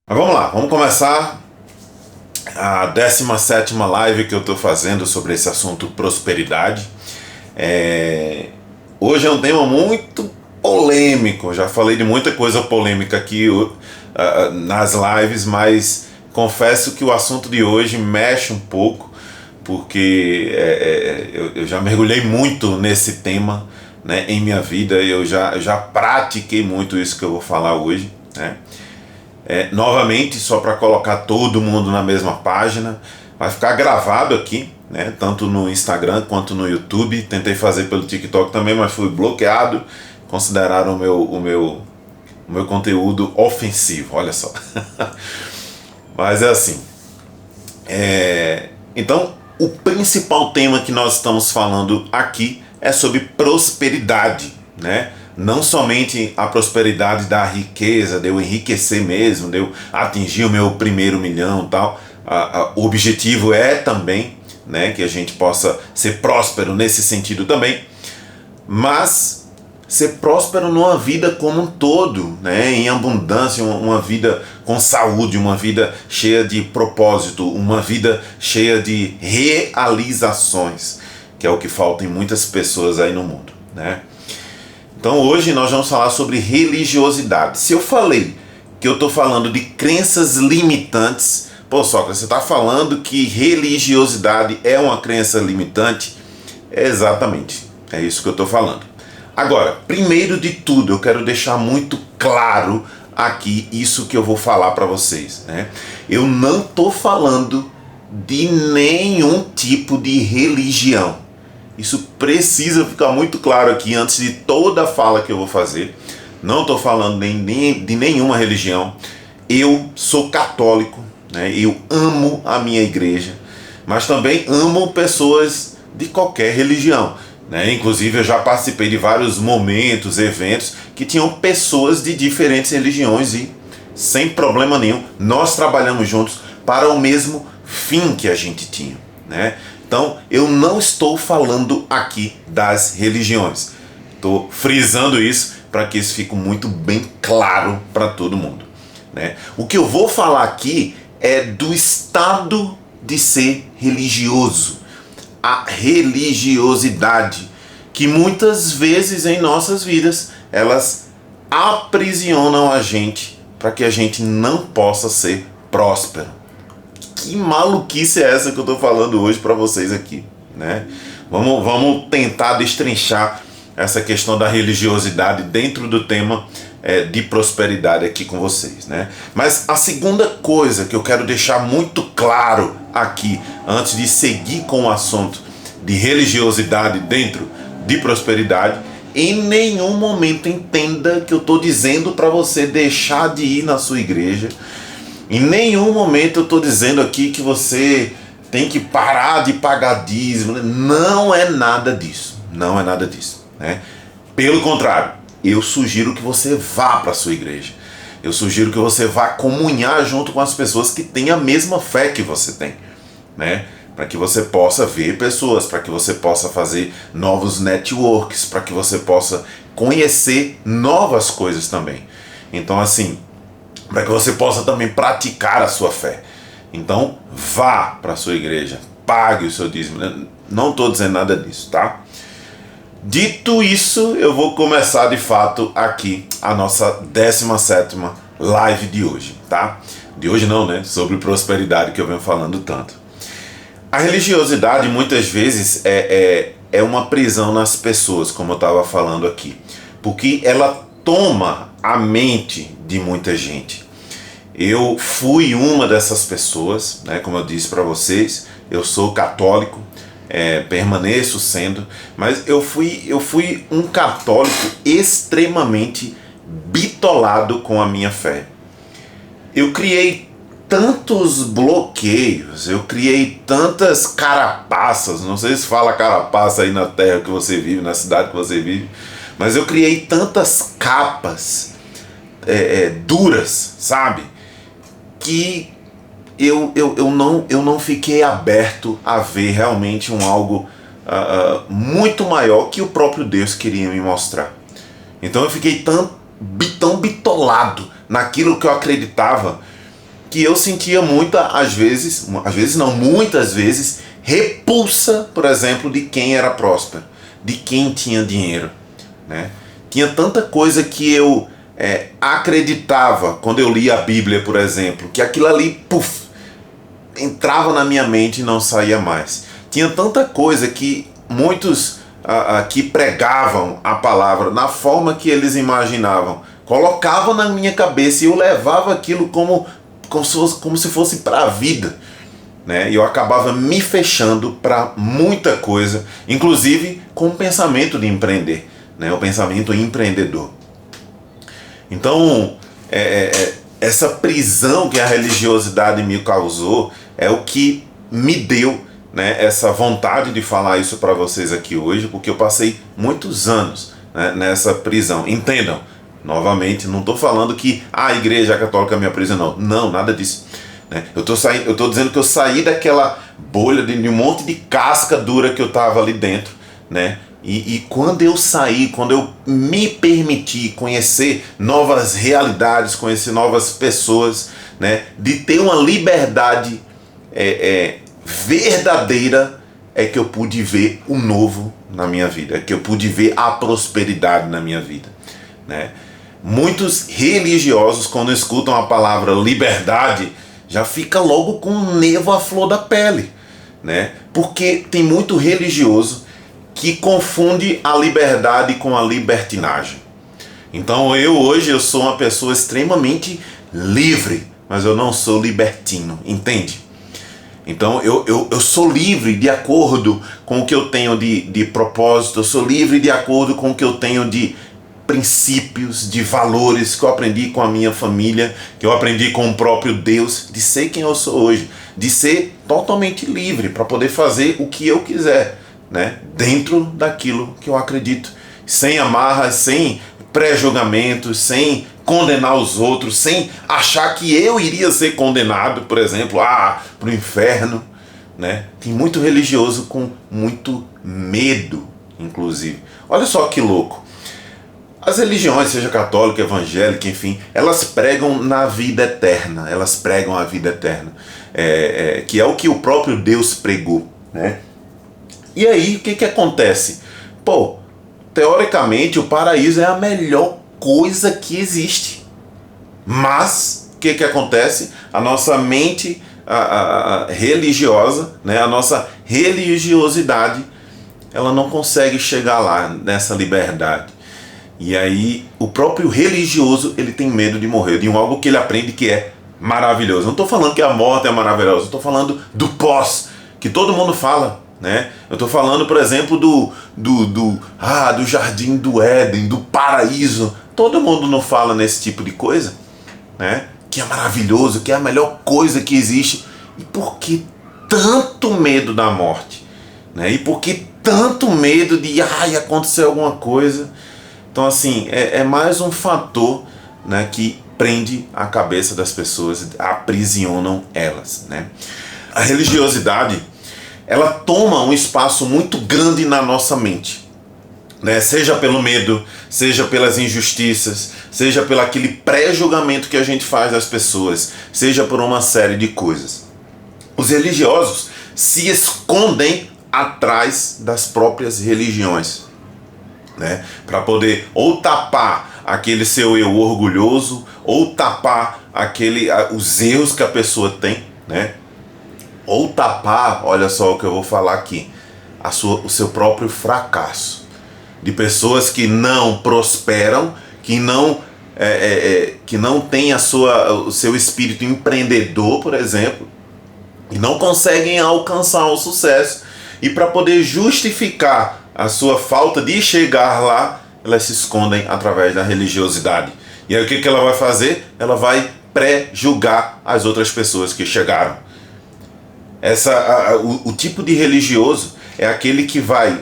Mas vamos lá, vamos começar a 17ª live que eu estou fazendo sobre esse assunto prosperidade. Hoje é um tema muito polêmico, já falei de muita coisa polêmica aqui nas lives, mas confesso que o assunto de hoje mexe um pouco, porque eu já mergulhei muito nesse tema, né, em minha vida. Eu já pratiquei muito isso que eu vou falar hoje, né? Novamente, só para colocar todo mundo na mesma página, vai ficar gravado aqui, né, tanto no Instagram quanto no YouTube. Tentei fazer pelo TikTok também, mas fui bloqueado. Consideraram o meu conteúdo ofensivo, olha só. Mas é assim. Então, o principal tema que nós estamos falando aqui é sobre prosperidade, né? Não somente a prosperidade da riqueza, de eu enriquecer mesmo, de eu atingir o meu primeiro milhão e tal. O objetivo é também, né, que a gente possa ser próspero nesse sentido também, mas ser próspero numa vida como um todo, né, em abundância, uma vida com saúde, uma vida cheia de propósito, uma vida cheia de realizações, que é o que falta em muitas pessoas aí no mundo, né? Então hoje nós vamos falar sobre religiosidade. Se eu falei que eu estou falando de crenças limitantes, pô, Sócrates, você está falando que religiosidade é uma crença limitante? Exatamente, é isso que eu estou falando. Agora, primeiro de tudo, eu quero deixar muito claro aqui isso que eu vou falar para vocês, né? Eu não estou falando de nenhum tipo de religião. Isso precisa ficar muito claro aqui antes de toda a fala que eu vou fazer. Não estou falando de nenhuma religião. Eu sou católico, né? Eu amo a minha igreja, mas também amo pessoas de qualquer religião, né? Inclusive eu já participei de vários momentos, eventos que tinham pessoas de diferentes religiões e sem problema nenhum nós trabalhamos juntos para o mesmo fim que a gente tinha, né? Então, eu não estou falando aqui das religiões. Estou frisando isso para que isso fique muito bem claro para todo mundo, né? O que eu vou falar aqui é do estado de ser religioso, a religiosidade, que muitas vezes em nossas vidas elas aprisionam a gente para que a gente não possa ser próspero. Que maluquice é essa que eu estou falando hoje para vocês aqui, né? Vamos tentar destrinchar essa questão da religiosidade dentro do tema de prosperidade aqui com vocês, né? Mas a segunda coisa que eu quero deixar muito claro aqui, antes de seguir com o assunto de religiosidade dentro de prosperidade, em nenhum momento entenda que eu estou dizendo para você deixar de ir na sua igreja. Em nenhum momento eu estou dizendo aqui que você tem que parar de pagar dízimo. Não é nada disso. Não é nada disso, né? Pelo contrário, eu sugiro que você vá para a sua igreja. Eu sugiro que você vá comunhar junto com as pessoas que têm a mesma fé que você tem, né? Para que você possa ver pessoas, para que você possa fazer novos networks, para que você possa conhecer novas coisas também. Então, assim, para que você possa também praticar a sua fé. Então, vá para a sua igreja, pague o seu dízimo. Não estou dizendo nada disso, tá? Dito isso, eu vou começar de fato aqui a nossa 17ª live de hoje, tá? De hoje não, né? Sobre prosperidade que eu venho falando tanto. A religiosidade muitas vezes é uma prisão nas pessoas, como eu estava falando aqui, porque ela toma a mente de muita gente. Eu fui uma dessas pessoas, né? Como eu disse para vocês, eu sou católico, permaneço sendo, mas eu fui um católico extremamente bitolado com a minha fé. Eu criei tantos bloqueios, eu criei tantas carapaças, não sei se fala carapaça aí na terra que você vive, na cidade que você vive, mas eu criei tantas capas duras, sabe? Que eu não fiquei aberto a ver realmente algo muito maior que o próprio Deus queria me mostrar. Então eu fiquei tão bitolado naquilo que eu acreditava que eu sentia muitas vezes não, muitas vezes, repulsa, por exemplo, de quem era próspero, de quem tinha dinheiro, né? Tinha tanta coisa que eu acreditava quando eu lia a Bíblia, por exemplo, que aquilo ali, entrava na minha mente e não saía mais. Tinha tanta coisa que muitos que pregavam a palavra na forma que eles imaginavam, colocavam na minha cabeça e eu levava aquilo como se fosse para a vida, né? E eu acabava me fechando para muita coisa, inclusive com o pensamento de empreender, né? O pensamento empreendedor. Então, essa prisão que a religiosidade me causou é o que me deu, né, essa vontade de falar isso para vocês aqui hoje, porque eu passei muitos anos, né, nessa prisão. Entendam, novamente, não estou falando que a Igreja Católica me aprisionou. Não, nada disso. Né? Eu estou dizendo que eu saí daquela bolha de um monte de casca dura que eu estava ali dentro, né? E quando eu saí, quando eu me permiti conhecer novas realidades, conhecer novas pessoas, né, de ter uma liberdade verdadeira, é que eu pude ver o novo na minha vida, é que eu pude ver a prosperidade na minha vida, né? Muitos religiosos, quando escutam a palavra liberdade, já fica logo com o nervo à flor da pele, né? Porque tem muito religioso que confunde a liberdade com a libertinagem. Então hoje eu sou uma pessoa extremamente livre, mas eu não sou libertino, entende? Então eu sou livre de acordo com o que eu tenho de propósito, eu sou livre de acordo com o que eu tenho de princípios, de valores que eu aprendi com a minha família, que eu aprendi com o próprio Deus, de ser quem eu sou hoje, de ser totalmente livre para poder fazer o que eu quiser, né? Dentro daquilo que eu acredito, sem amarras, sem pré-julgamentos, sem condenar os outros, sem achar que eu iria ser condenado, por exemplo, para o inferno, né? Tem muito religioso com muito medo, inclusive. Olha só que louco. As religiões, seja católica, evangélica, enfim, elas pregam na vida eterna, elas pregam a vida eterna, que é o que o próprio Deus pregou, né? E aí, o que acontece? Teoricamente, o paraíso é a melhor coisa que existe. Mas, o que acontece? A nossa mente religiosa, né, a nossa religiosidade, ela não consegue chegar lá, nessa liberdade. E aí, o próprio religioso, ele tem medo de morrer, de algo que ele aprende que é maravilhoso. Não estou falando que a morte é maravilhosa, estou falando do pós, que todo mundo fala, né? Eu estou falando, por exemplo, do jardim do Éden, do paraíso. Todo mundo não fala nesse tipo de coisa, né? Que é maravilhoso, que é a melhor coisa que existe. E por que tanto medo da morte, né? E por que tanto medo de acontecer alguma coisa? Então, assim, é mais um fator, né, que prende a cabeça das pessoas, aprisionam elas, né? A religiosidade, ela toma um espaço muito grande na nossa mente, né? Seja pelo medo, seja pelas injustiças, seja pelo aquele pré-julgamento que a gente faz das pessoas, seja por uma série de coisas. Os religiosos se escondem atrás das próprias religiões, né? Para poder ou tapar aquele seu eu orgulhoso, ou tapar os erros que a pessoa tem, né? Ou tapar, olha só o que eu vou falar aqui, o seu próprio fracasso. De pessoas que não prosperam, que não têm o seu espírito empreendedor, por exemplo, e não conseguem alcançar o sucesso. E para poder justificar a sua falta de chegar lá, elas se escondem através da religiosidade. E aí o que ela vai fazer? Ela vai pré-julgar as outras pessoas que chegaram. O tipo de religioso é aquele que vai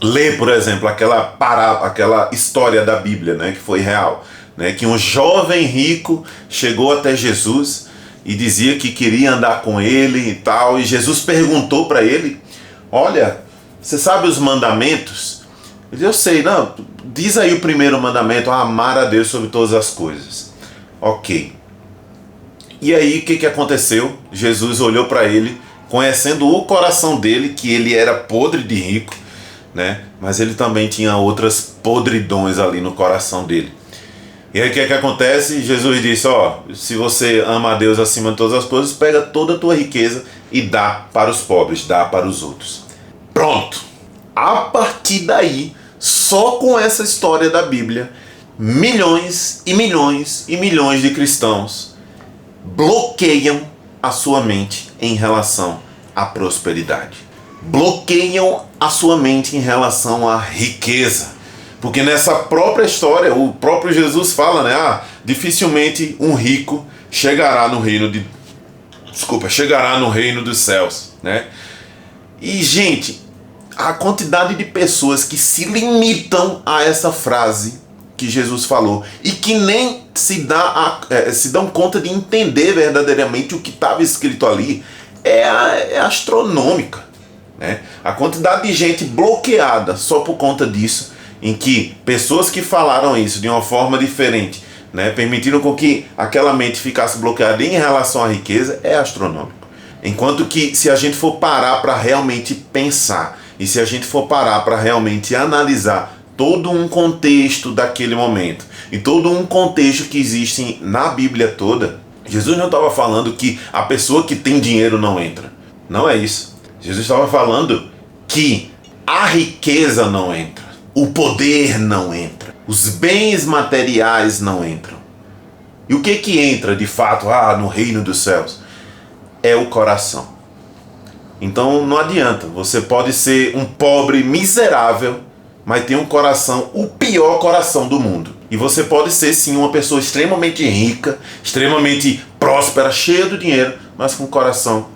ler, por exemplo, aquela história da Bíblia, né, que foi real, né, que um jovem rico chegou até Jesus e dizia que queria andar com ele e tal, e Jesus perguntou para ele: olha, você sabe os mandamentos? Ele disse: eu sei. Não, diz aí o primeiro mandamento: amar a Deus sobre todas as coisas. Ok. E aí o que aconteceu? Jesus olhou para ele, conhecendo o coração dele, que ele era podre de rico, né? Mas ele também tinha outras podridões ali no coração dele. E aí o que acontece? Jesus disse, se você ama a Deus acima de todas as coisas, pega toda a tua riqueza e dá para os pobres, dá para os outros. Pronto! A partir daí, só com essa história da Bíblia, milhões e milhões e milhões de cristãos bloqueiam a sua mente em relação à prosperidade. Bloqueiam a sua mente em relação à riqueza. Porque nessa própria história, o próprio Jesus fala, né? Dificilmente um rico chegará no reino dos céus, né? E, gente, a quantidade de pessoas que se limitam a essa frase que Jesus falou e que nem se dão conta de entender verdadeiramente o que estava escrito ali é astronômica, né? A quantidade de gente bloqueada só por conta disso, em que pessoas que falaram isso de uma forma diferente, né, permitiram com que aquela mente ficasse bloqueada em relação à riqueza, é astronômico. Enquanto que, se a gente for parar para realmente pensar, e se a gente for parar para realmente analisar todo um contexto daquele momento, e todo um contexto que existe na Bíblia toda, Jesus não estava falando que a pessoa que tem dinheiro não entra. Não é isso. Jesus estava falando que a riqueza não entra. O poder não entra. Os bens materiais não entram. E o que entra de fato no reino dos céus? É o coração. Então não adianta. Você pode ser um pobre miserável, mas tem um coração, o pior coração do mundo. E você pode ser sim uma pessoa extremamente rica, extremamente próspera, cheia de dinheiro, mas com um coração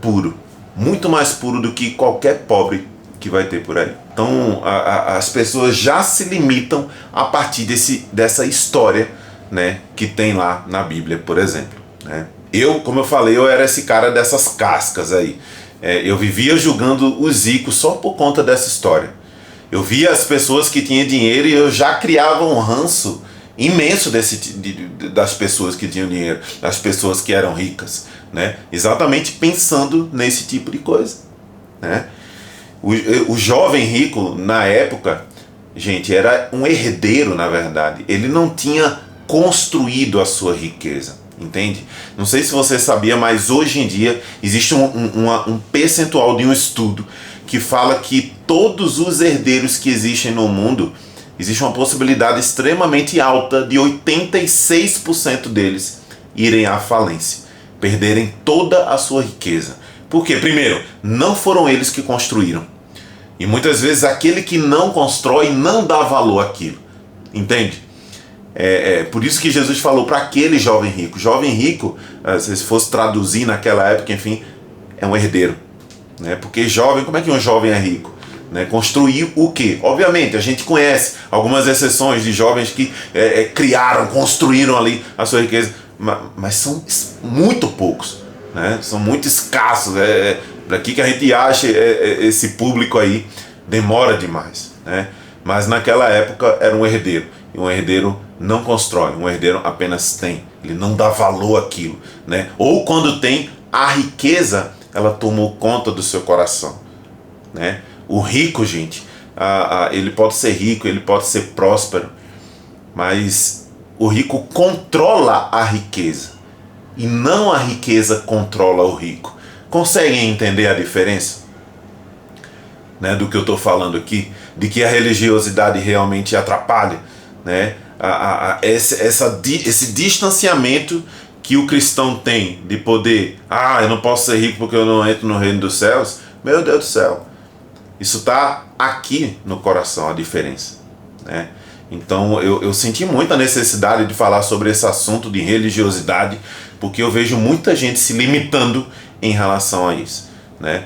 puro. Muito mais puro do que qualquer pobre que vai ter por aí. Então as pessoas já se limitam a partir dessa história, né, que tem lá na Bíblia, por exemplo, né? Como eu falei, eu era esse cara dessas cascas aí. Eu vivia julgando os ricos só por conta dessa história. Eu via as pessoas que tinham dinheiro e eu já criava um ranço imenso das pessoas que tinham dinheiro, das pessoas que eram ricas, né? Exatamente pensando nesse tipo de coisa, né? O jovem rico, na época, gente, era um herdeiro, na verdade. Ele não tinha construído a sua riqueza, entende? Não sei se você sabia, mas hoje em dia existe um percentual de um estudo que fala que todos os herdeiros que existem no mundo, existe uma possibilidade extremamente alta de 86% deles irem à falência, perderem toda a sua riqueza. Por quê? Primeiro, não foram eles que construíram. E muitas vezes aquele que não constrói não dá valor àquilo. Entende? Por isso que Jesus falou para aquele jovem rico. Jovem rico, se fosse traduzir naquela época, enfim, é um herdeiro, né? Porque jovem, como é que um jovem é rico? Né? Construir o quê? Obviamente, a gente conhece algumas exceções de jovens que construíram ali a sua riqueza, mas são muito poucos. Né? São muito escassos. Daqui que a gente acha esse público aí demora demais, né? Mas naquela época era um herdeiro, e um herdeiro não constrói, um herdeiro apenas tem, ele não dá valor àquilo, né? Ou quando tem, a riqueza ela tomou conta do seu coração, né? O rico, gente, ele pode ser rico, ele pode ser próspero, mas o rico controla a riqueza e não a riqueza controla o rico. Conseguem entender a diferença, né, do que eu estou falando aqui? De que a religiosidade realmente atrapalha, né? Esse distanciamento que o cristão tem de poder, eu não posso ser rico porque eu não entro no reino dos céus. Meu Deus do céu, isso está aqui no coração, a diferença, né? Então eu senti muita necessidade de falar sobre esse assunto de religiosidade, porque eu vejo muita gente se limitando em relação a isso, né?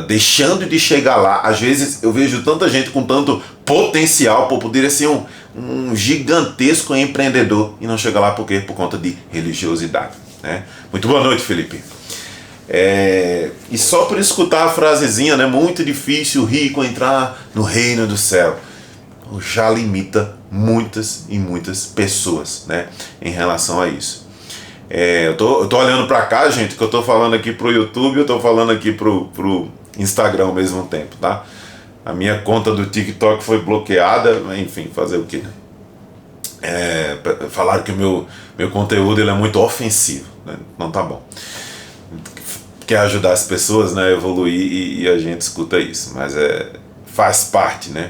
Deixando de chegar lá. Às vezes eu vejo tanta gente com tanto potencial para poder ser um gigantesco empreendedor e não chega lá. Por quê? Por conta de religiosidade, né? Muito boa noite, Felipe. E só por escutar a frasezinha, né? Muito difícil o rico entrar no reino do céu, já limita muitas e muitas pessoas, né, em relação a isso. Eu tô olhando para cá, gente, que eu tô falando aqui pro YouTube, eu tô falando aqui pro Instagram ao mesmo tempo, tá? A minha conta do TikTok foi bloqueada, enfim, fazer o quê, né? Falaram que o meu conteúdo ele é muito ofensivo, né? Não tá bom. Quer ajudar as pessoas, né, a evoluir e a gente escuta isso, mas faz parte, né?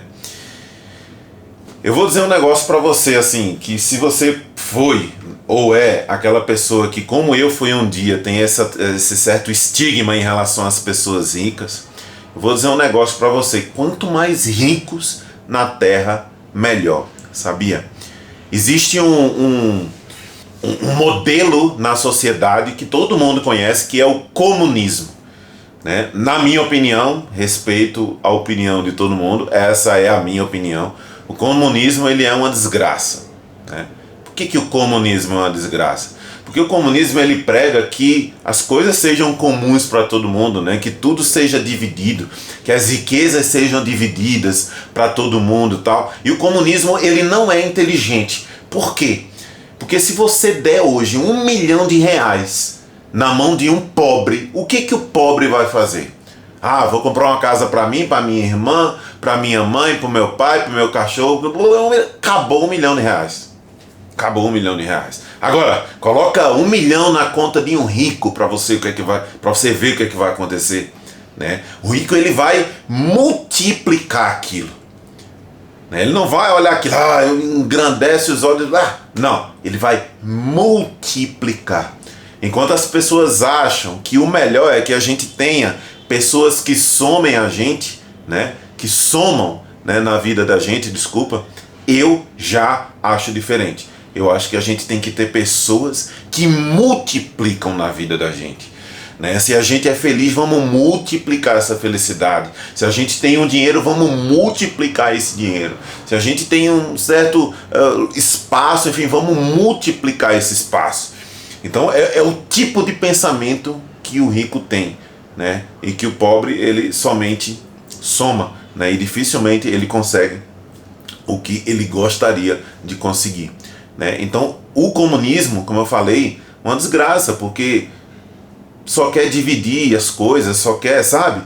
Eu vou dizer um negócio pra você, assim, que se você foi ou é aquela pessoa que, como eu fui um dia, tem esse certo estigma em relação às pessoas ricas, eu vou dizer um negócio pra você: quanto mais ricos na Terra, melhor, sabia? Existe um modelo na sociedade que todo mundo conhece, que é o comunismo, né? Na minha opinião, respeito a opinião de todo mundo, essa é a minha opinião. O comunismo ele é uma desgraça, né? Por que o comunismo é uma desgraça? Porque o comunismo ele prega que as coisas sejam comuns para todo mundo, né? Que tudo seja dividido, que as riquezas sejam divididas para todo mundo, tal. E o comunismo ele não é inteligente. Por quê? Porque se você der hoje R$1 milhão na mão de um pobre, o que o pobre vai fazer? Ah, vou comprar uma casa para mim, para minha irmã, para minha mãe, para o meu pai, para o meu cachorro. Acabou R$1 milhão. Acabou R$1 milhão. Agora, coloca 1 milhão na conta de um rico para você ver o que vai acontecer, né? O rico ele vai multiplicar aquilo. Ele não vai olhar aquilo, engrandece os olhos, não, ele vai multiplicar. Enquanto as pessoas acham que o melhor é que a gente tenha pessoas que somem a gente, né? Que somam, né, na vida da gente, desculpa, eu já acho diferente. Eu acho que a gente tem que ter pessoas que multiplicam na vida da gente, né? Se a gente é feliz, vamos multiplicar essa felicidade. Se a gente tem um dinheiro, vamos multiplicar esse dinheiro. Se a gente tem um certo espaço, enfim, vamos multiplicar esse espaço. Então é o tipo de pensamento que o rico tem, né? E que o pobre ele somente soma, né? E dificilmente ele consegue o que ele gostaria de conseguir, né? Então o comunismo, como eu falei, uma desgraça, porque só quer dividir as coisas, só quer, sabe?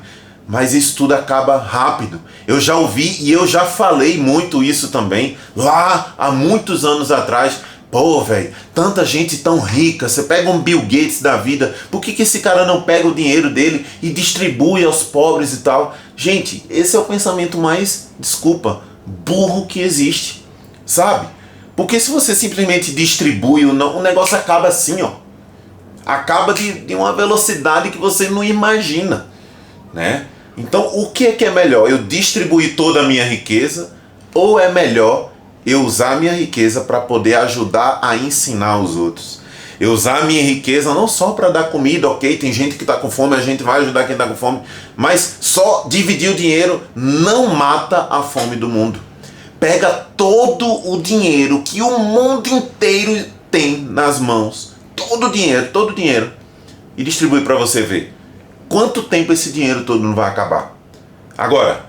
Mas isso tudo acaba rápido. Eu já ouvi e eu já falei muito isso também, lá há muitos anos atrás. Pô, velho, tanta gente tão rica, você pega um Bill Gates da vida, por que esse cara não pega o dinheiro dele e distribui aos pobres e tal? Gente, esse é o pensamento mais, desculpa, burro que existe, sabe? Porque se você simplesmente distribui, o negócio acaba assim, ó. Acaba de uma velocidade que você não imagina, né? Então, o que é melhor? Eu distribuir toda a minha riqueza ou é melhor eu usar a minha riqueza para poder ajudar a ensinar os outros? Eu usar a minha riqueza não só para dar comida, ok? Tem gente que está com fome, a gente vai ajudar quem está com fome, mas só dividir o dinheiro não mata a fome do mundo. Pega todo o dinheiro que o mundo inteiro tem nas mãos, todo o dinheiro, e distribui para você ver quanto tempo esse dinheiro todo não vai acabar. Agora,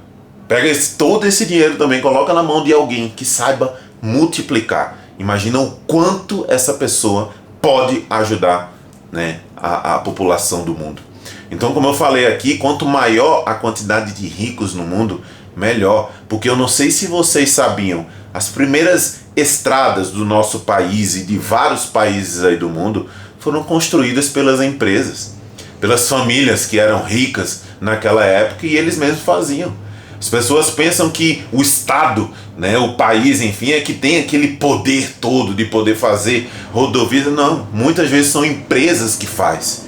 pega todo esse dinheiro também, coloca na mão de alguém que saiba multiplicar. Imagina o quanto essa pessoa pode ajudar, né, a população do mundo. Então, como eu falei aqui, quanto maior a quantidade de ricos no mundo, melhor. Porque eu não sei se vocês sabiam, as primeiras estradas do nosso país e de vários países aí do mundo foram construídas pelas empresas, pelas famílias que eram ricas naquela época e eles mesmos faziam. As pessoas pensam que o Estado, né, o país, enfim, é que tem aquele poder todo de poder fazer rodovias. Não, muitas vezes são empresas que fazem.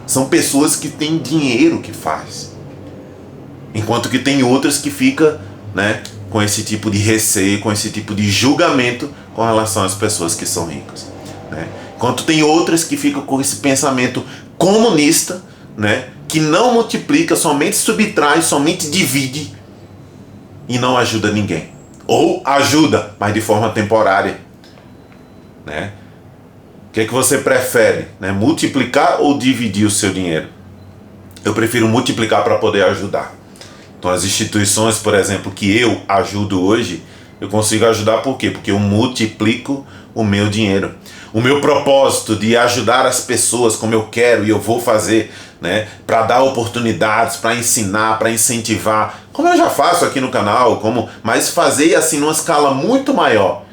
São pessoas que têm dinheiro que faz. Enquanto que tem outras que ficam, né, com esse tipo de receio, com esse tipo de julgamento com relação às pessoas que são ricas, né? Enquanto tem outras que ficam com esse pensamento comunista, né, que não multiplica, somente subtrai, somente divide e não ajuda ninguém. Ou ajuda, mas de forma temporária, né? O que é que você prefere, né? Multiplicar ou dividir o seu dinheiro? Eu prefiro multiplicar para poder ajudar. Então as instituições, por exemplo, que eu ajudo hoje, eu consigo ajudar por quê? Porque eu multiplico o meu dinheiro. O meu propósito de ajudar as pessoas como eu quero e eu vou fazer, né, para dar oportunidades, para ensinar, para incentivar, como eu já faço aqui no canal, mas fazer assim numa escala muito maior.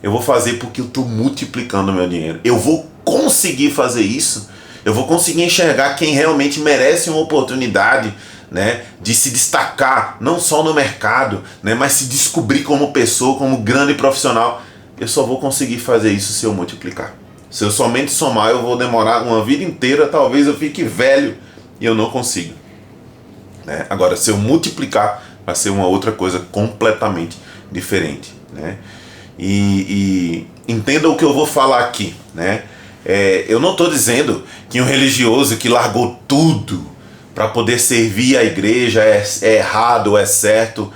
Eu vou fazer porque eu estou multiplicando o meu dinheiro. Eu vou conseguir fazer isso. Eu vou conseguir enxergar quem realmente merece uma oportunidade, né, de se destacar, não só no mercado, né, mas se descobrir como pessoa, como grande profissional. Eu só vou conseguir fazer isso se eu multiplicar. Se eu somente somar, eu vou demorar uma vida inteira, talvez eu fique velho e eu não consigo. Né? Agora, se eu multiplicar, vai ser uma outra coisa completamente diferente. Né? E entenda o que eu vou falar aqui. Né? Eu não estou dizendo que um religioso que largou tudo para poder servir a igreja é errado ou é certo.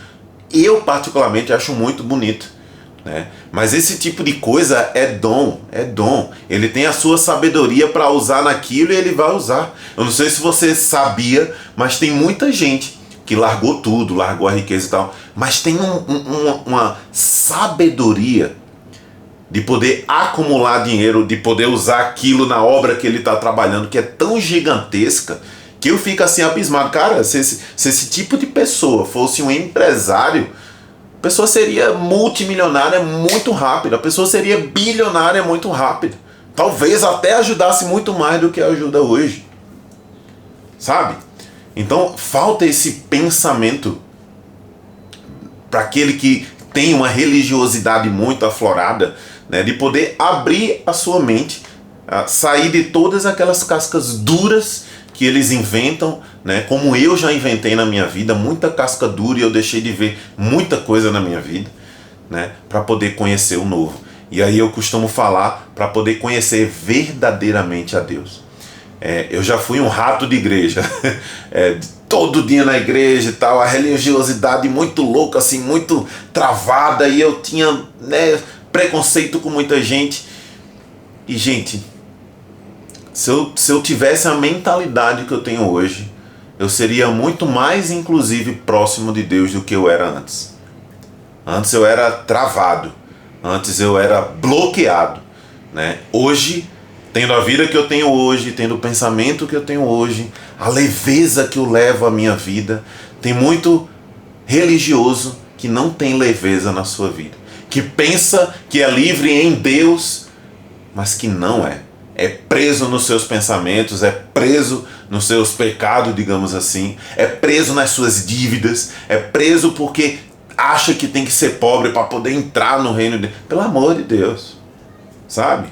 Eu particularmente acho muito bonito. Né? Mas esse tipo de coisa é dom. Ele tem a sua sabedoria para usar naquilo e ele vai usar. Eu não sei se você sabia, mas tem muita gente que largou tudo, largou a riqueza e tal, mas tem uma sabedoria de poder acumular dinheiro, de poder usar aquilo na obra que ele está trabalhando, que é tão gigantesca, que eu fico assim abismado. Cara, se esse tipo de pessoa fosse um empresário, a pessoa seria multimilionária muito rápido. A pessoa seria bilionária muito rápido. Talvez até ajudasse muito mais do que ajuda hoje. Sabe? Então falta esse pensamento para aquele que tem uma religiosidade muito aflorada, né, de poder abrir a sua mente, sair de todas aquelas cascas duras que eles inventam, né? Como eu já inventei na minha vida, muita casca dura, e eu deixei de ver muita coisa na minha vida, né? Para poder conhecer o novo. E aí eu costumo falar para poder conhecer verdadeiramente a Deus. Eu já fui um rato de igreja, todo dia na igreja e tal, a religiosidade muito louca, assim, muito travada, e eu tinha, né, preconceito com muita gente. E gente, se eu tivesse a mentalidade que eu tenho hoje, eu seria muito mais, inclusive, próximo de Deus do que eu era antes. Antes eu era travado, antes eu era bloqueado, né? Hoje, tendo a vida que eu tenho hoje, tendo o pensamento que eu tenho hoje, a leveza que eu levo à minha vida, tem muito religioso que não tem leveza na sua vida, que pensa que é livre em Deus, mas que não é. É preso nos seus pensamentos, é preso nos seus pecados, digamos assim, é preso nas suas dívidas, é preso porque acha que tem que ser pobre para poder entrar no reino de Deus. Pelo amor de Deus, sabe?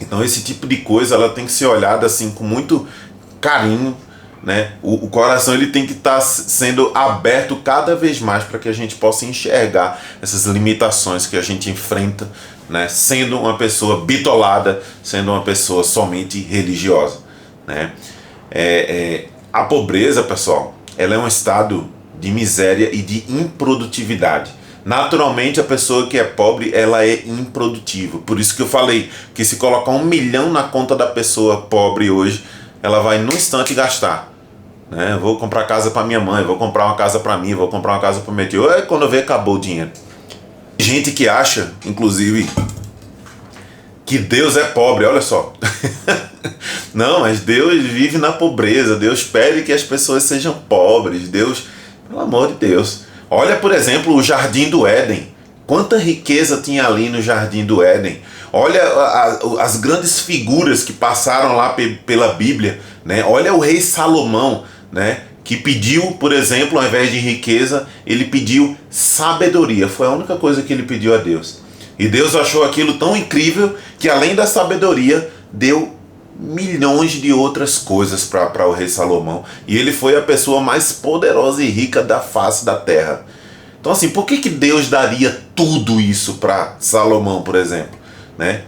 Então esse tipo de coisa ela tem que ser olhada assim com muito carinho, né? O coração ele tem que estar sendo aberto cada vez mais para que a gente possa enxergar essas limitações que a gente enfrenta, né? Sendo uma pessoa bitolada, sendo uma pessoa somente religiosa, né? A pobreza, pessoal, ela é um estado de miséria e de improdutividade. Naturalmente a pessoa que é pobre, ela é improdutiva. Por isso que eu falei que se colocar 1 milhão na conta da pessoa pobre hoje, ela vai num instante gastar, né? Vou comprar casa para minha mãe, vou comprar uma casa para mim, vou comprar uma casa para meu tio. Aí quando eu ver, acabou o dinheiro. Gente que acha, inclusive, que Deus é pobre, olha só. Não, mas Deus vive na pobreza. Deus pede que as pessoas sejam pobres. Deus, pelo amor de Deus. Olha, por exemplo, o Jardim do Éden. Quanta riqueza tinha ali no Jardim do Éden. Olha as grandes figuras que passaram lá pela Bíblia, né? Olha o rei Salomão, né? Que pediu, por exemplo, ao invés de riqueza, ele pediu sabedoria. Foi a única coisa que ele pediu a Deus. E Deus achou aquilo tão incrível que, além da sabedoria, deu milhões de outras coisas para o rei Salomão. E ele foi a pessoa mais poderosa e rica da face da terra. Então, assim, por que Deus daria tudo isso para Salomão, por exemplo, né?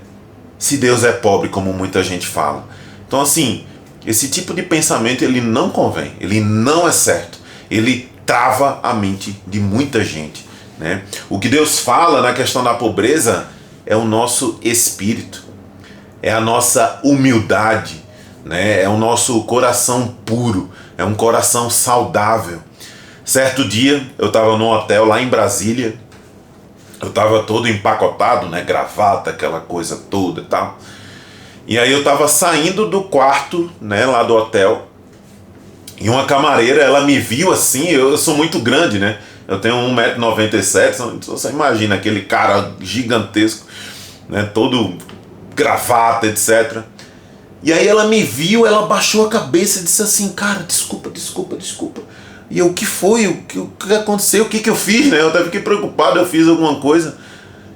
Se Deus é pobre, como muita gente fala. Então, assim, esse tipo de pensamento, ele não convém, ele não é certo, ele trava a mente de muita gente, né? O que Deus fala na questão da pobreza é o nosso espírito, é a nossa humildade, né? É o nosso coração puro, é um coração saudável. Certo dia, eu estava num hotel lá em Brasília, Eu tava todo empacotado, né? Gravata, aquela coisa toda e tal. E aí eu tava saindo do quarto, né? Lá do hotel. E uma camareira, ela me viu assim, eu sou muito grande, né? Eu tenho 1,97 m, então você imagina aquele cara gigantesco, né? Todo gravata, etc. E aí ela me viu, ela baixou a cabeça e disse assim, cara, desculpa. E eu, o que foi? O que aconteceu? O que eu fiz, né? Eu até fiquei preocupado, eu fiz alguma coisa.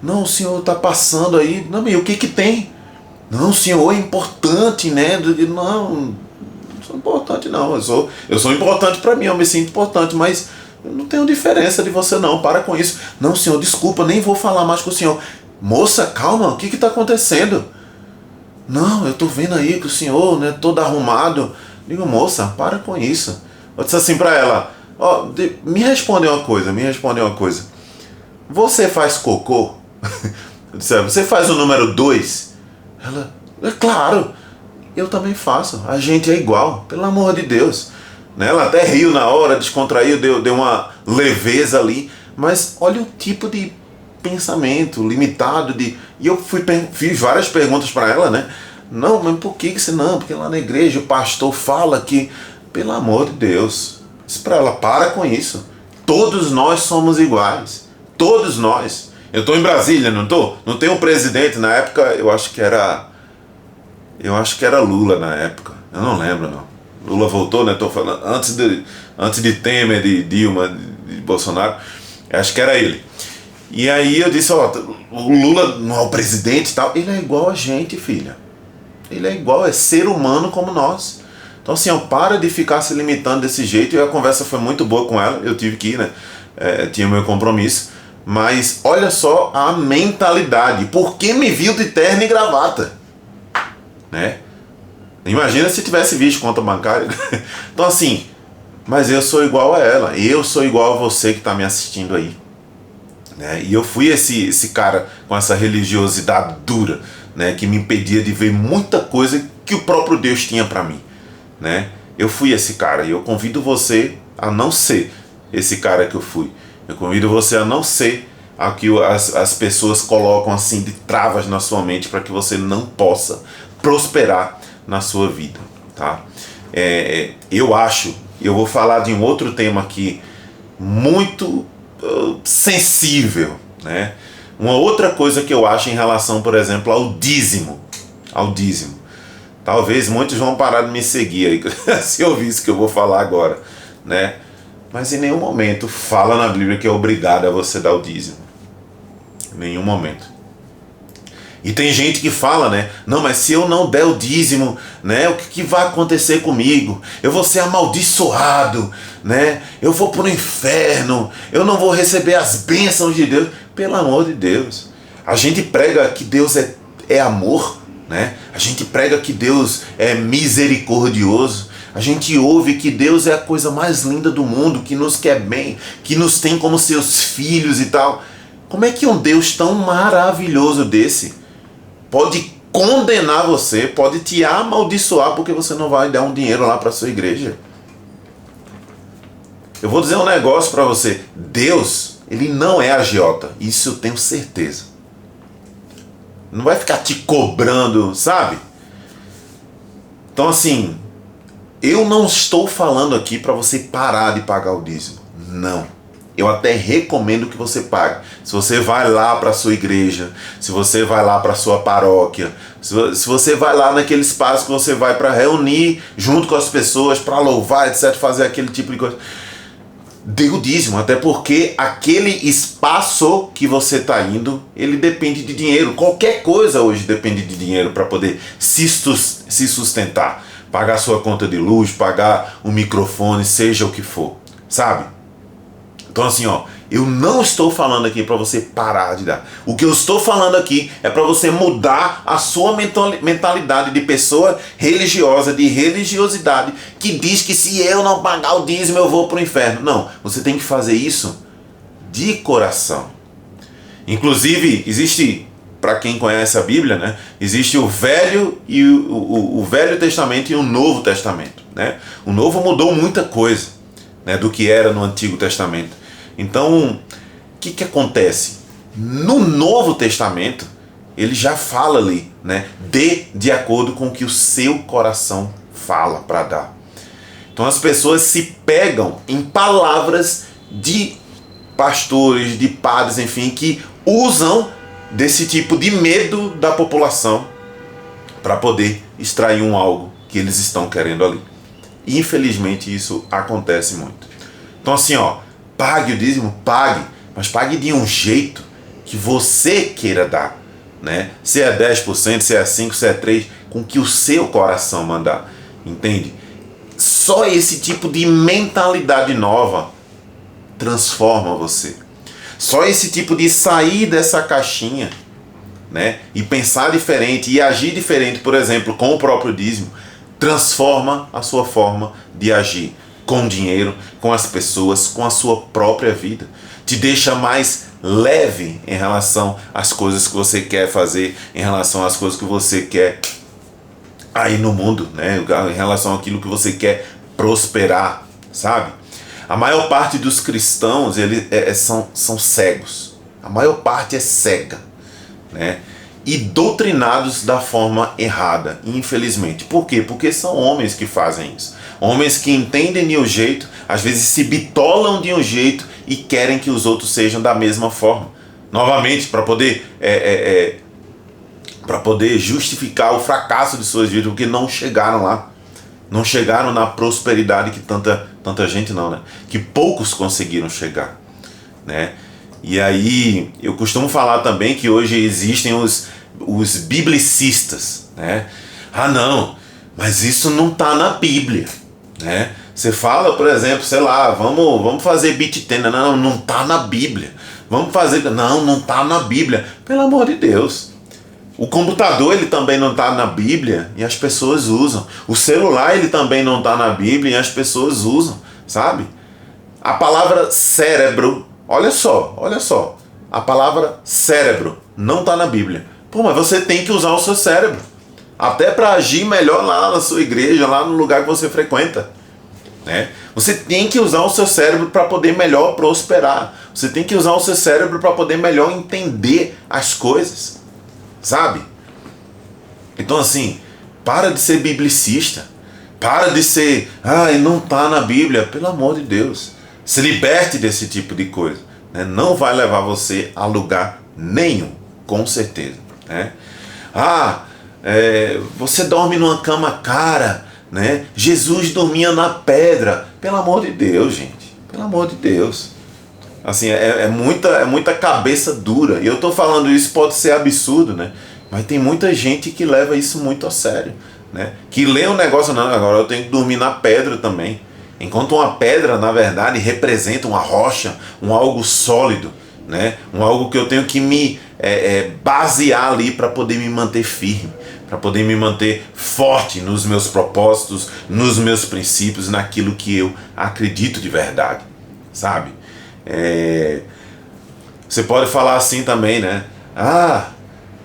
Não, o senhor tá passando aí. Não, mas o que tem? Não, senhor, é importante, né? Não sou importante não, eu sou importante para mim, eu me sinto importante, mas eu não tenho diferença de você não, para com isso. Não, senhor, desculpa, nem vou falar mais com o senhor. Moça, calma, o que está acontecendo? Não, eu tô vendo aí que o senhor, né, todo arrumado. Digo, moça, para com isso. Eu disse assim para ela, ó, me responde uma coisa. Você faz cocô? Eu disse, você faz o número 2? Ela, é claro. Eu também faço, a gente é igual, pelo amor de Deus. Né? Ela até riu na hora, descontraiu, deu uma leveza ali, mas olha o tipo de pensamento limitado. E eu fiz várias perguntas para ela, né? Não, mas por que você não? Porque lá na igreja o pastor fala que, pelo amor de Deus, disse para ela, para com isso. Todos nós somos iguais, todos nós. Eu estou em Brasília, não estou? Não tem um presidente, na época eu acho que era Lula na época, eu não lembro não. Lula voltou, né? Tô falando antes de Temer, de Dilma, de Bolsonaro, acho que era ele. E aí eu disse, ó, o Lula não é o presidente e tal, ele é igual a gente, filha. Ele é igual, é ser humano como nós. Então assim, ó, para de ficar se limitando desse jeito. E a conversa foi muito boa com ela, eu tive que ir, né? Tinha meu compromisso. Mas olha só a mentalidade. Por que me viu de terno e gravata? Né? Imagina se tivesse visto conta bancária. Então assim, mas eu sou igual a ela, eu sou igual a você que está me assistindo aí, né? E eu fui esse cara com essa religiosidade dura, né? Que me impedia de ver muita coisa que o próprio Deus tinha para mim, né? Eu fui esse cara e eu convido você a não ser esse cara que eu fui. Eu convido você a não ser a que as pessoas colocam assim de travas na sua mente para que você não possa prosperar na sua vida, tá? Eu vou falar de um outro tema aqui muito sensível, né? Uma outra coisa que eu acho em relação, por exemplo, ao dízimo. Talvez muitos vão parar de me seguir aí se ouvir isso que eu vou falar agora, né? Mas em nenhum momento fala na Bíblia que é obrigado a você dar o dízimo. Em nenhum momento. E tem gente que fala, né? Não, mas se eu não der o dízimo, né? O que vai acontecer comigo? Eu vou ser amaldiçoado, né? Eu vou para o inferno. Eu não vou receber as bênçãos de Deus. Pelo amor de Deus. A gente prega que Deus é amor, né? A gente prega que Deus é misericordioso. A gente ouve que Deus é a coisa mais linda do mundo, que nos quer bem, que nos tem como seus filhos e tal. Como é que um Deus tão maravilhoso desse pode condenar você, pode te amaldiçoar porque você não vai dar um dinheiro lá para sua igreja? Eu vou dizer um negócio para você. Deus, ele não é agiota. Isso eu tenho certeza. Não vai ficar te cobrando, sabe? Então assim, eu não estou falando aqui para você parar de pagar o dízimo. Não. Eu até recomendo que você pague. Se você vai lá para a sua igreja, se você vai lá para a sua paróquia, se você vai lá naquele espaço que você vai para reunir junto com as pessoas, para louvar, etc., fazer aquele tipo de coisa, dê o dízimo, até porque aquele espaço que você está indo, ele depende de dinheiro. Qualquer coisa hoje depende de dinheiro para poder se sustentar. Pagar sua conta de luz, pagar um microfone, seja o que for, sabe? Então assim, ó, eu não estou falando aqui para você parar de dar. O que eu estou falando aqui é para você mudar a sua mentalidade de pessoa religiosa, de religiosidade, que diz que se eu não pagar o dízimo eu vou para o inferno. Não, você tem que fazer isso de coração. Inclusive, existe, para quem conhece a Bíblia, né, existe o Velho e o Velho Testamento e o Novo Testamento, né? O Novo mudou muita coisa, né, do que era no Antigo Testamento. Então, o que acontece? No Novo Testamento, ele já fala ali, né? Dê de acordo com o que o seu coração fala para dar. Então as pessoas se pegam em palavras de pastores, de padres, enfim, que usam desse tipo de medo da população para poder extrair algo que eles estão querendo ali. E, infelizmente isso acontece muito. Então assim, pague o dízimo, pague, mas pague de um jeito que você queira dar, né? Se é 10%, se é 5%, se é 3%, com que o seu coração mandar, entende? Só esse tipo de mentalidade nova transforma você. Só esse tipo de sair dessa caixinha, né? E pensar diferente e agir diferente, por exemplo, com o próprio dízimo, transforma a sua forma de agir com o dinheiro, com as pessoas, com a sua própria vida. Te deixa mais leve em relação às coisas que você quer fazer, em relação às coisas que você quer aí no mundo, né? Em relação àquilo que você quer prosperar, sabe? A maior parte dos cristãos são cegos. A maior parte é cega, né? E doutrinados da forma errada, infelizmente. Por quê? Porque são homens que fazem isso. Homens que entendem de um jeito, às vezes se bitolam de um jeito e querem que os outros sejam da mesma forma. Novamente, para poder justificar o fracasso de suas vidas, porque não chegaram lá. Não chegaram na prosperidade que tanta gente não, né? Que poucos conseguiram chegar, né? E aí, eu costumo falar também que hoje existem os biblicistas, né? Ah, não, mas isso não está na Bíblia, né? Você fala, por exemplo, sei lá, vamos fazer beat tennis. Não está na Bíblia. Vamos fazer, não está na Bíblia. Pelo amor de Deus. O computador, ele também não está na Bíblia e as pessoas usam. O celular, ele também não está na Bíblia e as pessoas usam, sabe? A palavra cérebro, olha só. A palavra cérebro não está na Bíblia. Pô, mas você tem que usar o seu cérebro. Até para agir melhor lá na sua igreja, lá no lugar que você frequenta, né? Você tem que usar o seu cérebro para poder melhor prosperar. Você tem que usar o seu cérebro para poder melhor entender as coisas, sabe? Então assim, para de ser biblicista. Para de ser, não está na Bíblia. Pelo amor de Deus. Se liberte desse tipo de coisa, né? Não vai levar você a lugar nenhum, com certeza, né? Você dorme numa cama cara, né? Jesus dormia na pedra. Pelo amor de Deus, gente. Pelo amor de Deus. Assim, é muita cabeça dura. E eu tô falando isso, pode ser absurdo, né? Mas tem muita gente que leva isso muito a sério, né? Que lê um negócio, não, agora eu tenho que dormir na pedra também. Enquanto uma pedra, na verdade, representa uma rocha, algo sólido, né? Algo que eu tenho que me basear ali para poder me manter firme, para poder me manter forte nos meus propósitos, nos meus princípios, naquilo que eu acredito de verdade, sabe? Você pode falar assim também, né?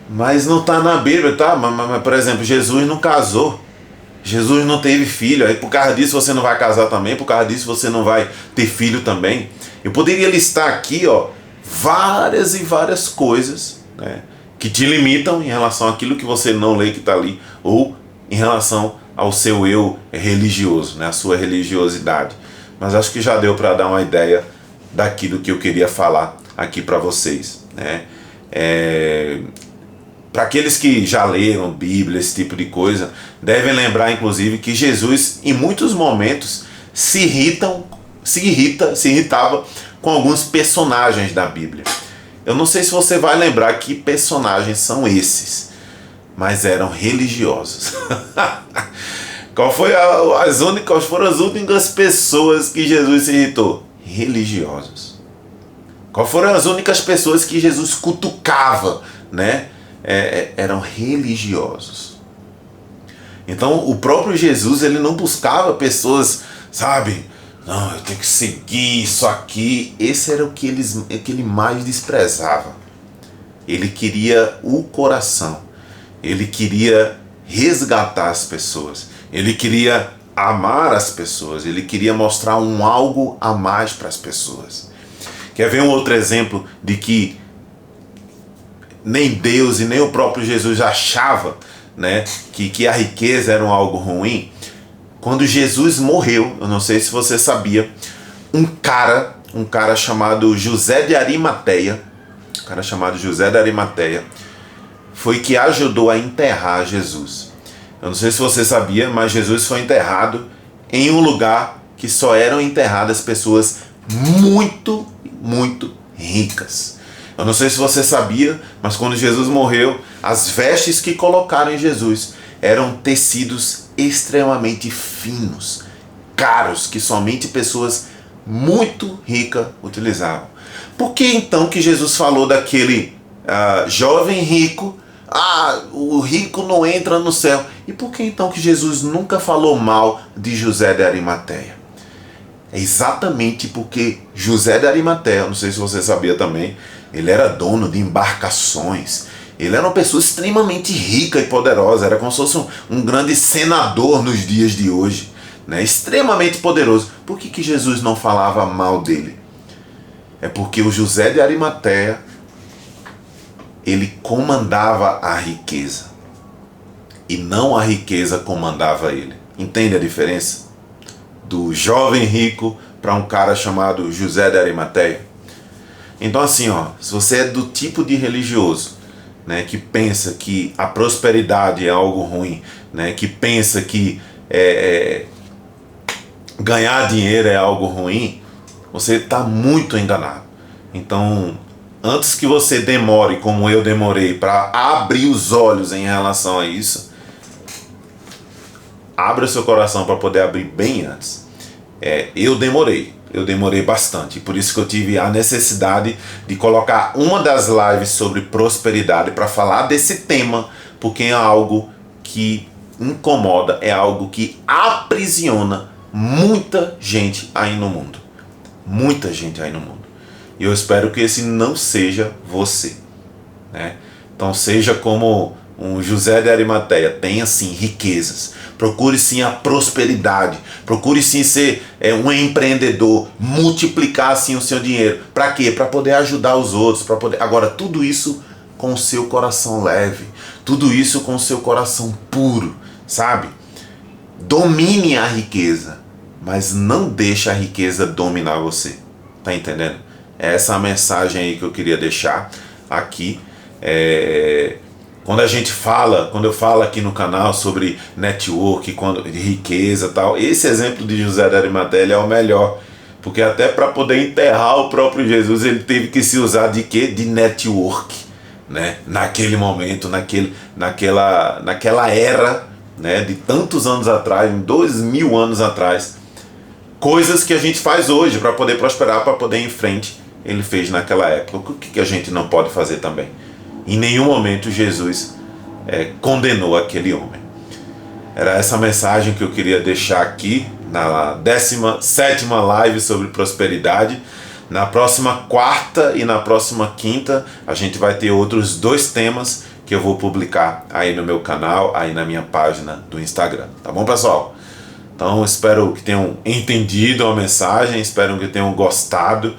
Mas não está na Bíblia, tá? Mas, por exemplo, Jesus não casou. Jesus não teve filho. Aí por causa disso você não vai casar também. Por causa disso você não vai ter filho também. Eu poderia listar aqui, várias e várias coisas, né, que te limitam em relação àquilo que você não lê que está ali, ou em relação ao seu eu religioso, né, a sua religiosidade. Mas acho que já deu para dar uma ideia daquilo que eu queria falar aqui para vocês, né? Para aqueles que já leram Bíblia, esse tipo de coisa, devem lembrar inclusive que Jesus em muitos momentos se irritava com alguns personagens da Bíblia. Eu não sei se você vai lembrar que personagens são esses, mas eram religiosos. Quais foram as únicas pessoas que Jesus se irritou? Religiosos. Quais foram as únicas pessoas que Jesus cutucava, né? Eram religiosos. Então o próprio Jesus, ele não buscava pessoas, sabe? Não, eu tenho que seguir isso aqui. Esse era o que ele mais desprezava. Ele queria o coração. Ele queria resgatar as pessoas. Ele queria amar as pessoas. Ele queria mostrar algo a mais para as pessoas. Quer ver um outro exemplo de que nem Deus e nem o próprio Jesus achava, né, que a riqueza era algo ruim. Quando Jesus morreu, eu não sei se você sabia, um cara chamado José de Arimateia, foi que ajudou a enterrar Jesus. Eu não sei se você sabia, mas Jesus foi enterrado em um lugar que só eram enterradas pessoas muito, muito ricas. Eu não sei se você sabia, mas quando Jesus morreu, as vestes que colocaram em Jesus eram tecidos extremamente finos, caros, que somente pessoas muito ricas utilizavam. Por que então que Jesus falou daquele jovem rico? O rico não entra no céu. E por que então que Jesus nunca falou mal de José de Arimateia? É exatamente porque José de Arimateia, não sei se você sabia também, ele era dono de embarcações. Ele era uma pessoa extremamente rica e poderosa. Era como se fosse um grande senador nos dias de hoje, né? Extremamente poderoso. Por que Jesus não falava mal dele? É porque o José de Arimateia, ele comandava a riqueza e não a riqueza comandava ele. Entende a diferença? Do jovem rico para um cara chamado José de Arimateia. Então assim, se você é do tipo de religioso, né, que pensa que a prosperidade é algo ruim, né, que pensa que ganhar dinheiro é algo ruim, você está muito enganado. Então, antes que você demore, como eu demorei, para abrir os olhos em relação a isso, abra o seu coração para poder abrir bem antes. Eu demorei bastante, por isso que eu tive a necessidade de colocar uma das lives sobre prosperidade para falar desse tema, porque é algo que incomoda, é algo que aprisiona muita gente aí no mundo. Muita gente aí no mundo. E eu espero que esse não seja você, né? Então seja como um José de Arimateia, tenha sim riquezas, procure sim a prosperidade, procure sim ser um empreendedor, multiplicar sim o seu dinheiro. Para quê? Para poder ajudar os outros, para poder. Agora, tudo isso com o seu coração leve, tudo isso com o seu coração puro, sabe? Domine a riqueza, mas não deixe a riqueza dominar você. Tá entendendo? É essa a mensagem aí que eu queria deixar aqui. Quando eu falo aqui no canal sobre network, de riqueza e tal, esse exemplo de José de Arimateia é o melhor, porque até para poder enterrar o próprio Jesus, ele teve que se usar de quê? De network, né? Naquele momento, naquela era, né? De tantos anos atrás, 2000 anos atrás, coisas que a gente faz hoje para poder prosperar, para poder ir em frente, ele fez naquela época. O que a gente não pode fazer também? Em nenhum momento Jesus condenou aquele homem. Era essa mensagem que eu queria deixar aqui na 17ª live sobre prosperidade. Na próxima quarta e na próxima quinta a gente vai ter outros 2 temas que eu vou publicar aí no meu canal, aí na minha página do Instagram. Tá bom, pessoal? Então espero que tenham entendido a mensagem, espero que tenham gostado.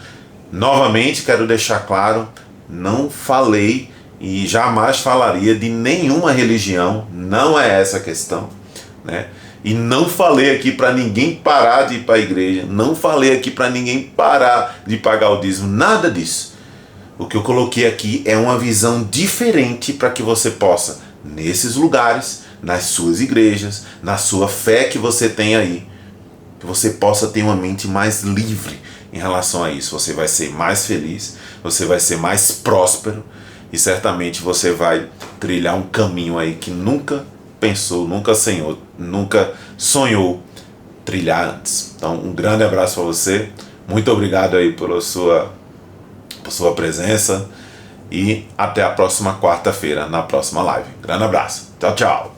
Novamente quero deixar claro, não falei e jamais falaria de nenhuma religião, não é essa a questão, né? E não falei aqui para ninguém parar de ir para a igreja, não falei aqui para ninguém parar de pagar o dízimo, nada disso. O que eu coloquei aqui é uma visão diferente para que você possa, nesses lugares, nas suas igrejas, na sua fé que você tem aí, que você possa ter uma mente mais livre em relação a isso. Você vai ser mais feliz, você vai ser mais próspero, e certamente você vai trilhar um caminho aí que nunca pensou, nunca sonhou trilhar antes. Então, um grande abraço para você. Muito obrigado aí por sua presença. E até a próxima quarta-feira, na próxima live. Grande abraço. Tchau, tchau.